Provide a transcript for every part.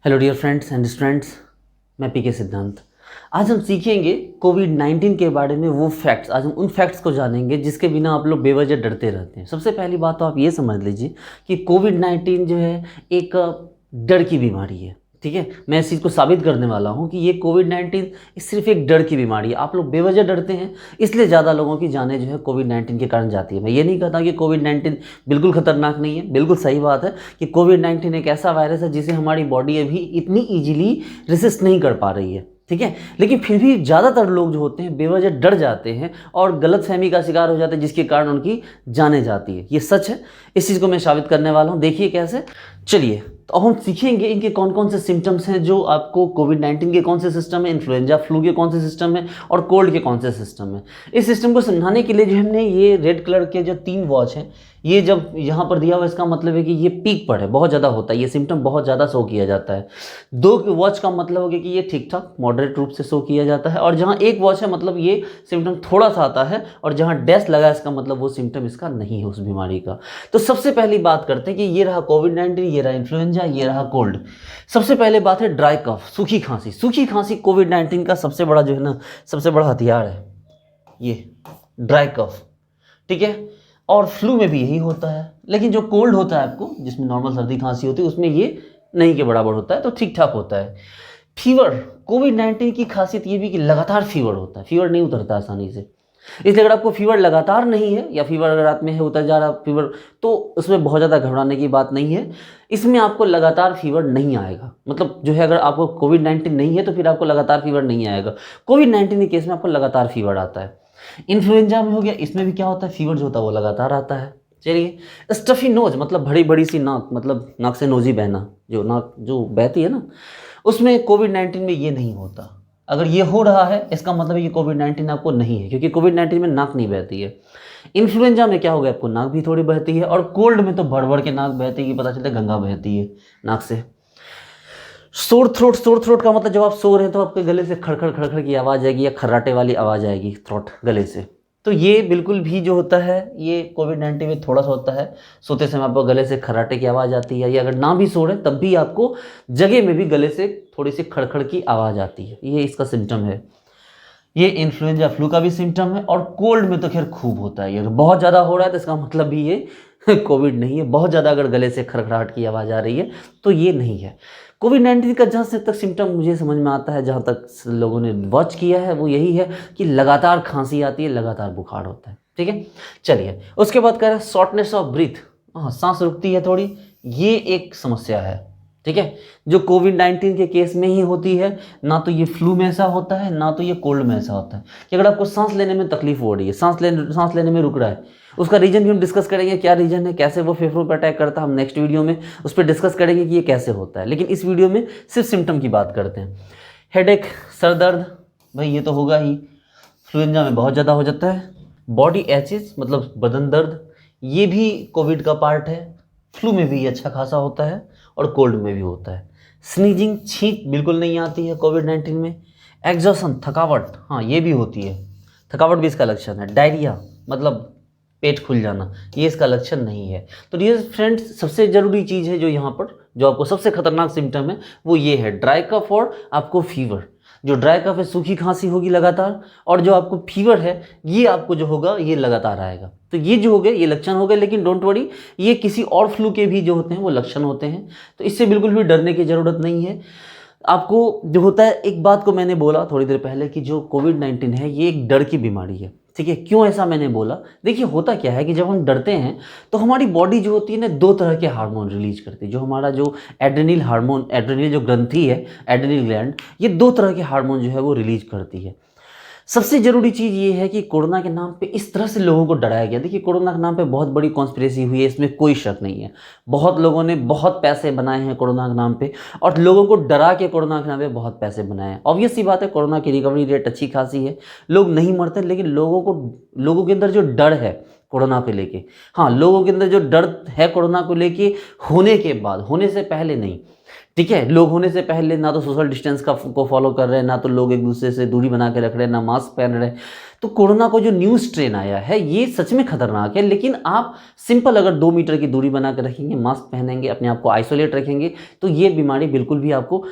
Hello dear friends and students, मैं PK सिद्धांत। आज हम सीखेंगे कोविड-19 के बारे में वो फैक्ट्स। आज हम उन फैक्ट्स को जानेंगे जिसके बिना आप लोग बेवजह डरते रहते हैं। सबसे पहली बात तो आप ये समझ लीजिए कि कोविड-19 जो है एक डर की बीमारी है। ठीक है, मैं इस चीज़ को साबित करने वाला हूँ कि ये कोविड-19 सिर्फ एक डर की बीमारी है। आप लोग बेवजह डरते हैं, इसलिए ज़्यादा लोगों की जानें जो है कोविड-19 के कारण जाती है। मैं ये नहीं कहता कि कोविड-19 बिल्कुल खतरनाक नहीं है, बिल्कुल सही बात है कि कोविड-19 एक ऐसा वायरस है जिसे हमारी बॉडी अभी इतनी ईजिली रेसिस्ट नहीं कर पा रही है। ठीक है, लेकिन फिर भी ज़्यादातर लोग जो होते हैं बेवजह डर जाते हैं और गलतफहमी का शिकार हो जाते हैं, जिसके कारण उनकी जानें जाती है। ये सच है, इस चीज़ को मैं साबित करने वाला हूँ। देखिए कैसे। चलिए, तो हम सीखेंगे इनके कौन कौन से सिम्टम्स हैं जो आपको कोविड-19 के कौन से सिस्टम है, इन्फ्लुएंजा फ्लू के कौन से सिस्टम है और कोल्ड के कौन से सिस्टम है। इस सिस्टम को समझाने के लिए जो हमने ये रेड कलर के जो 3 वॉच हैं, ये जब यहाँ पर दिया हुआ, इसका मतलब है कि ये पीक पर है, बहुत ज़्यादा होता है, ये सिम्टम बहुत ज़्यादा शो किया जाता है। 2 वॉच का मतलब हो गया कि ये ठीक ठाक मॉडरेट रूप से शो किया जाता है, और जहाँ 1 वॉच है मतलब ये सिम्टम थोड़ा सा आता है, और जहाँ डैश लगा है इसका मतलब वो सिम्टम इसका नहीं है उस बीमारी का। तो सबसे पहली बात करते हैं कि ये रहा कोविड-19, ये रहा इन्फ्लुएंजा, ये रहा कोल्ड। सबसे पहले बात है ड्राई कफ, सूखी खांसी। सूखी खांसी कोविड-19 का सबसे बड़ा जो है ना, सबसे बड़ा हथियार है ये ड्राई कफ। ठीक है, और फ्लू में भी यही होता है, लेकिन जो कोल्ड होता है आपको, जिसमें नॉर्मल सर्दी खांसी होती है, उसमें ये नहीं के बराबर होता है, तो ठीक ठाक होता है। फीवर, कोविड-19 की खासियत ये भी कि लगातार फीवर होता है, फीवर नहीं उतरता आसानी से। इसलिए अगर आपको फीवर लगातार नहीं है, या फीवर अगर रात में है उतर जा रहा फीवर, तो उसमें बहुत ज़्यादा घबराने की बात नहीं है। इसमें आपको लगातार फीवर नहीं आएगा, मतलब जो है अगर आपको कोविड-19 नहीं है तो फिर आपको लगातार फीवर नहीं आएगा। कोविड-19 के केस में आपको लगातार फीवर आता है। इन्फ्लुएंजा में हो गया, इसमें भी क्या होता है, फीवर जो होता है वो लगातार आता है। चलिए, स्टफी नोज मतलब बड़ी बड़ी सी नाक, मतलब नाक से नोजी बहना, जो नाक जो बहती है ना, उसमें कोविड-19 में ये नहीं होता। अगर ये हो रहा है इसका मतलब है कि कोविड-19 आपको नहीं है, क्योंकि कोविड-19 में नाक नहीं बहती है। इन्फ्लुएंजा में क्या हो गया, आपको नाक भी थोड़ी बहती है, और कोल्ड में तो भर भर के नाक बहती है कि पता चलता है गंगा बहती है नाक से। सोर थ्रोट, सोर थ्रोट का मतलब जब आप सो रहे हैं तो आपके गले से खड़खड़ खड़खड़ की आवाज़ आएगी, या खर्राटे वाली आवाज़ आएगी थ्रोट गले से। तो ये बिल्कुल भी जो होता है ये कोविड-19 में थोड़ा सा होता है। सोते समय आपको गले से खर्राटे की आवाज़ आती है, या अगर ना भी सो रहे तब भी आपको जगह में भी गले से थोड़ी सी खड़खड़ की आवाज़ आती है, ये इसका सिम्टम है। ये इन्फ्लुएंजा फ्लू का भी सिम्टम है, और कोल्ड में तो खैर खूब होता है। ये अगर बहुत ज़्यादा हो रहा है तो इसका मतलब भी ये कोविड नहीं है। बहुत ज़्यादा अगर गले से खड़खड़ाहट की आवाज़ आ रही है तो ये नहीं है। कोविड-19 का जहाँ से तक सिम्टम मुझे समझ में आता है, जहाँ तक लोगों ने वॉच किया है, वो यही है कि लगातार खांसी आती है, लगातार बुखार होता है। ठीक है, चलिए उसके बाद कह रहे हैं शॉर्टनेस ऑफ ब्रीथ, हाँ सांस रुकती है थोड़ी, ये एक समस्या है। ठीक है, जो कोविड-19 के केस में ही होती है, ना तो ये फ्लू में ऐसा होता है, ना तो ये कोल्ड में ऐसा होता है कि अगर आपको सांस लेने में तकलीफ हो रही है, सांस लेने में रुक रहा है, उसका रीजन भी हम डिस्कस करेंगे, क्या रीजन है, कैसे वो फेफड़ों पर अटैक करता है, हम नेक्स्ट वीडियो में उस पर डिस्कस करेंगे कि ये कैसे होता है। लेकिन इस वीडियो में सिर्फ सिम्टम की बात करते हैं। हेडेक, सर दर्द, भाई ये तो होगा ही, इन्फ्लुएंजा में बहुत ज़्यादा हो जाता है। बॉडी एचेस मतलब बदन दर्द, ये भी कोविड का पार्ट है। फ्लू में भी अच्छा खासा होता है, और कोल्ड में भी होता है। स्नीजिंग, छींक बिल्कुल नहीं आती है कोविड-19 में। एग्जॉशन, थकावट, हाँ ये भी होती है, थकावट भी इसका लक्षण है। डायरिया मतलब पेट खुल जाना, ये इसका लक्षण नहीं है। तो डियर फ्रेंड्स, सबसे ज़रूरी चीज़ है जो यहाँ पर, जो आपको सबसे खतरनाक सिम्टम है वो ये है ड्राई कफ और आपको फीवर। जो ड्राई कफ है सूखी खांसी होगी लगातार, और जो आपको फीवर है ये आपको जो होगा ये लगातार आएगा। तो ये जो हो गए ये लक्षण हो गए, लेकिन डोंट वरी, ये किसी और फ्लू के भी जो होते हैं वो लक्षण होते हैं, तो इससे बिल्कुल भी डरने की ज़रूरत नहीं है। आपको जो होता है, एक बात को मैंने बोला थोड़ी देर पहले कि जो कोविड-19 है ये एक डर की बीमारी है। ठीक है, क्यों ऐसा मैंने बोला, देखिए होता क्या है कि जब हम डरते हैं तो हमारी बॉडी जो होती है ना 2 तरह के हार्मोन रिलीज करती है। जो हमारा जो एड्रेनल हार्मोन, एड्रेनल जो ग्रंथि है, एड्रेनल ग्लैंड, ये 2 तरह के हार्मोन जो है वो रिलीज करती है। सबसे ज़रूरी चीज़ ये है कि कोरोना के नाम पे इस तरह से लोगों को डराया गया। देखिए कोरोना के नाम पे बहुत बड़ी कॉन्स्पिरेसी हुई है, इसमें कोई शक नहीं है। बहुत लोगों ने बहुत पैसे बनाए हैं कोरोना के नाम पे, और लोगों को डरा के कोरोना के नाम पे बहुत पैसे बनाए हैं। ऑब्वियस सी बात है, कोरोना की रिकवरी रेट अच्छी खासी है, लोग नहीं मरते, लेकिन लोगों के अंदर जो डर है कोरोना को लेके। हाँ, लोगों के अंदर जो डर है कोरोना को लेके होने के बाद, होने से पहले नहीं, ठीक है। लोग होने से पहले ना तो सोशल डिस्टेंस को फॉलो कर रहे हैं, ना तो लोग एक दूसरे से दूरी बना के रख रहे हैं, ना मास्क पहन रहे हैं। तो कोरोना को जो न्यू स्ट्रेन आया है ये सच में खतरनाक है, लेकिन आप सिंपल अगर 2 मीटर की दूरी बना के रखेंगे, मास्क पहनेंगे, अपने आप को आइसोलेट रखेंगे, तो ये बीमारी बिल्कुल भी आपको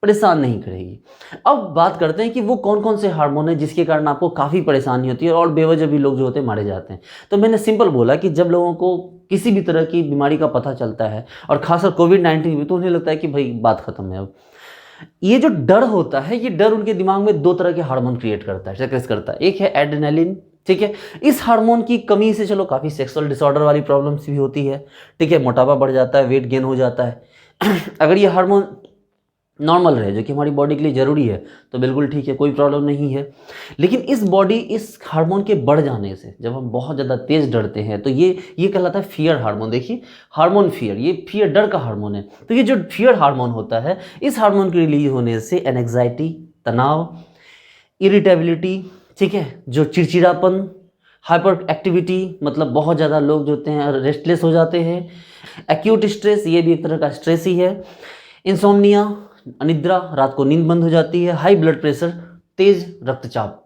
परेशान नहीं करेगी। अब बात करते हैं कि वो कौन कौन से हार्मोन है जिसके कारण आपको काफ़ी परेशानी होती है और बेवजह भी लोग जो होते हैं मारे जाते हैं। तो मैंने सिंपल बोला कि जब लोगों को किसी भी तरह की बीमारी का पता चलता है और खासकर कोविड-19 में, तो उन्हें लगता है कि भाई बात खत्म है अब। ये जो डर होता है, ये डर उनके दिमाग में 2 तरह के हार्मोन क्रिएट करता है, सेक्रेट करता है। एक है एड्रेनालिन, ठीक है। इस हार्मोन की कमी से चलो काफ़ी सेक्सुअल डिसऑर्डर वाली प्रॉब्लम्स भी होती है, ठीक है। मोटापा बढ़ जाता है, वेट गेन हो जाता है। अगर ये हार्मोन नॉर्मल रहे, जो कि हमारी बॉडी के लिए ज़रूरी है, तो बिल्कुल ठीक है, कोई प्रॉब्लम नहीं है। लेकिन इस हार्मोन के बढ़ जाने से जब हम बहुत ज़्यादा तेज़ डरते हैं, तो ये कहलाता है फियर हार्मोन। देखिए, हार्मोन फियर, ये फियर डर का हार्मोन है। तो ये जो फियर हार्मोन होता है, इस हार्मोन के रिलीज होने से एंग्जाइटी, तनाव, इरिटेबिलिटी, ठीक है, जो चिड़चिड़ापन, हाइपर एक्टिविटी, मतलब बहुत ज़्यादा लोग जो होते हैं रेस्टलेस हो जाते हैं। एक्यूट स्ट्रेस, ये भी एक तरह का स्ट्रेस ही है। इंसोम्निया, अनिद्रा, रात को नींद बंद हो जाती है। हाई ब्लड प्रेशर, तेज रक्तचाप,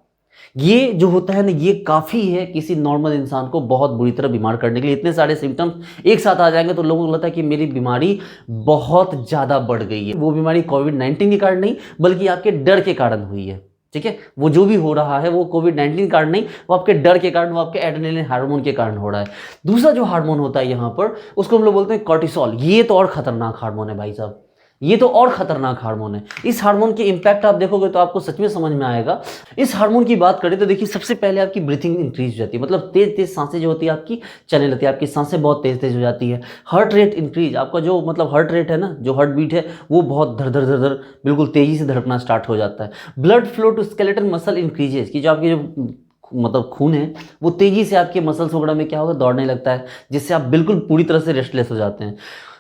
ये जो होता है ना, ये काफ़ी है किसी नॉर्मल इंसान को बहुत बुरी तरह बीमार करने के लिए। इतने सारे सिम्टम्स एक साथ आ जाएंगे तो लोगों को लगता है कि मेरी बीमारी बहुत ज़्यादा बढ़ गई है। वो बीमारी कोविड-19 के कारण नहीं, बल्कि आपके डर के कारण हुई है, ठीक है। वो जो भी हो रहा है वो कोविड-19 कारण नहीं, वो आपके डर के कारण, वो आपके एड्रेनलिन हार्मोन के कारण हो रहा है। दूसरा जो हार्मोन होता है यहाँ पर, उसको हम लोग बोलते हैं कॉर्टिसोल। ये तो और खतरनाक हार्मोन है भाई साहब, ये तो और खतरनाक हार्मोन है। इस हार्मोन के इंपैक्ट आप देखोगे तो आपको सच में समझ में आएगा। इस हार्मोन की बात करें तो देखिए, सबसे पहले आपकी ब्रीथिंग इंक्रीज हो जाती है, मतलब तेज तेज सांसें जो होती है आपकी चलने लगती है, आपकी सांसें बहुत तेज तेज हो जाती है। हार्ट रेट इंक्रीज, आपका जो मतलब हार्ट रेट है ना, जो हार्ट बीट है, वो बहुत धड़ धड़ धड़ धड़ बिल्कुल तेजी से धड़कना स्टार्ट हो जाता है। Blood flow to skeleton muscle increases, कि जो आपके जो मतलब खून है वो तेजी से आपके मसल्स वगैरह में क्या होगा, दौड़ने लगता है, जिससे आप बिल्कुल पूरी तरह से रेस्टलेस हो जाते हैं।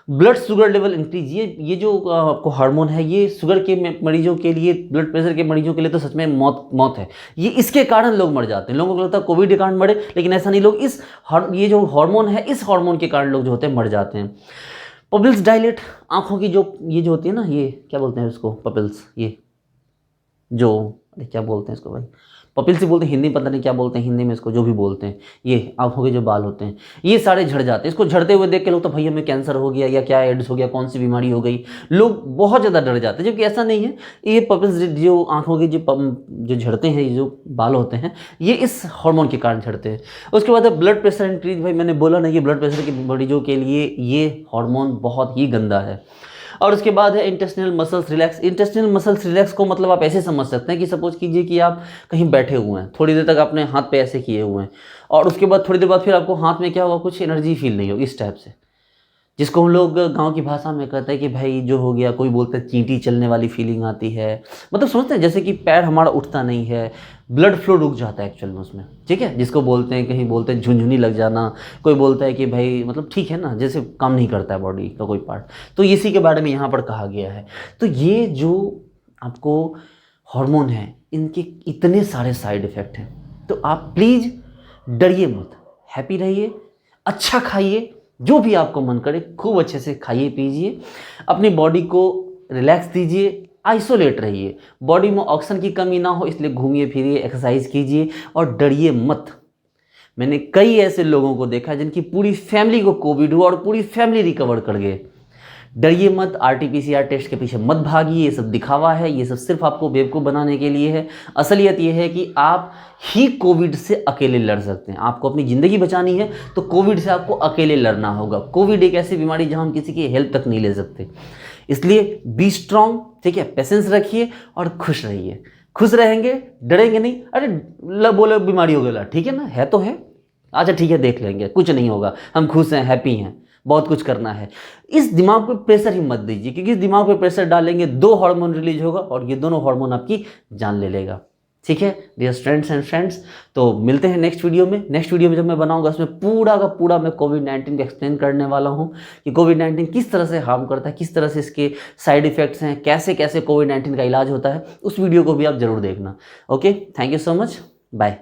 ब्लड शुगर लेवल इंक्रीज, ये जो आपको हार्मोन है, ये शुगर के मरीजों के लिए, ब्लड प्रेशर के मरीजों के लिए तो सच में मौत है। ये इसके कारण लोग मर जाते हैं। लोगों को लगता है कोविड के कारण मरे, लेकिन ऐसा नहीं। लोग ये जो हार्मोन है, इस हार्मोन के कारण लोग जो होते हैं मर जाते हैं। पपिल्स डायलेट, आंखों की ये जो होती है ना, ये क्या बोलते हैं उसको, पपिल्स, ये जो क्या बोलते हैं इसको भाई, पपिल से बोलते हैं, हिंदी पता नहीं क्या बोलते हैं हिंदी में इसको, जो भी बोलते हैं, ये आंखों के जो बाल होते हैं, ये सारे झड़ जाते हैं। इसको झड़ते हुए देख के लोग तो भाई हमें कैंसर हो गया या क्या एड्स हो गया, कौन सी बीमारी हो गई, लोग बहुत ज़्यादा डर जाते हैं, जबकि ऐसा नहीं है। ये पपिल्स जो आंखों के जो झड़ते हैं, ये जो बाल होते हैं, ये इस हार्मोन के कारण झड़ते हैं। उसके बाद ब्लड प्रेशर इंक्रीज, भाई मैंने बोला ना, ये ब्लड प्रेशर के मरीजों के लिए ये हार्मोन बहुत ही गंदा है। और उसके बाद है intestinal muscles relax. Intestinal muscles relax को मतलब आप ऐसे समझ सकते हैं कि सपोज कीजिए कि आप कहीं बैठे हुए हैं, थोड़ी देर तक अपने हाथ पे ऐसे किए हुए हैं, और उसके बाद थोड़ी देर बाद फिर आपको हाथ में क्या होगा, कुछ एनर्जी फील नहीं होगी, इस टाइप से, जिसको हम लोग गांव की भाषा में कहते हैं कि भाई जो हो गया, कोई बोलते हैं चींटी चलने वाली फीलिंग आती है। मतलब समझते हैं, जैसे कि पैर हमारा उठता नहीं है, ब्लड फ्लो रुक जाता है एक्चुअल में उसमें, ठीक है, जिसको बोलते हैं, कहीं बोलते हैं झुनझुनी लग जाना, कोई बोलता है कि भाई मतलब ठीक है ना, जैसे काम नहीं करता है बॉडी का कोई पार्ट। तो इसी के बारे में यहाँ पर कहा गया है। तो ये जो आपको हार्मोन है, इनके इतने सारे साइड इफ़ेक्ट हैं, तो आप प्लीज़ डरिए मत, हैप्पी रहिए, अच्छा खाइए, जो भी आपको मन करे खूब अच्छे से खाइए पीजिए, अपनी बॉडी को रिलैक्स दीजिए, आइसोलेट रहिए, बॉडी में ऑक्सीजन की कमी ना हो, इसलिए घूमिए फिरिए, एक्सरसाइज कीजिए और डरिए मत। मैंने कई ऐसे लोगों को देखा जिनकी पूरी फैमिली को कोविड हुआ और पूरी फैमिली रिकवर कर गए। डरिए मत, RT-PCR टेस्ट के पीछे मत भागिए, ये सब दिखावा है, ये सब सिर्फ आपको बेवकूफ़ बनाने के लिए है। असलियत ये है कि आप ही कोविड से अकेले लड़ सकते हैं। आपको अपनी ज़िंदगी बचानी है तो कोविड से आपको अकेले लड़ना होगा। कोविड एक ऐसी बीमारी जहां हम किसी की हेल्प तक नहीं ले सकते, इसलिए बी स्ट्रांग, ठीक है, पेशेंस रखिए और खुश रहिए। खुश रहेंगे, डरेंगे नहीं। अरे बोले बीमारी हो गया, ठीक है ना, है तो है, अच्छा ठीक है देख लेंगे, कुछ नहीं होगा, हम खुश हैं, हैप्पी हैं, बहुत कुछ करना है। इस दिमाग पे प्रेशर ही मत दीजिए, क्योंकि इस दिमाग पे प्रेशर डालेंगे 2 हार्मोन रिलीज होगा और ये दोनों हार्मोन आपकी जान ले लेगा। ठीक है डियर स्टूडेंट्स एंड फ्रेंड्स, तो मिलते हैं नेक्स्ट वीडियो में। नेक्स्ट वीडियो में जब मैं बनाऊंगा उसमें पूरा का पूरा मैं कोविड-19 का एक्सप्लेन करने वाला हूं कि कोविड-19 किस तरह से हार्म करता है, किस तरह से इसके साइड इफेक्ट्स हैं, कैसे कैसे कोविड-19 का इलाज होता है। उस वीडियो को भी आप जरूर देखना। Okay, thank you so much, bye.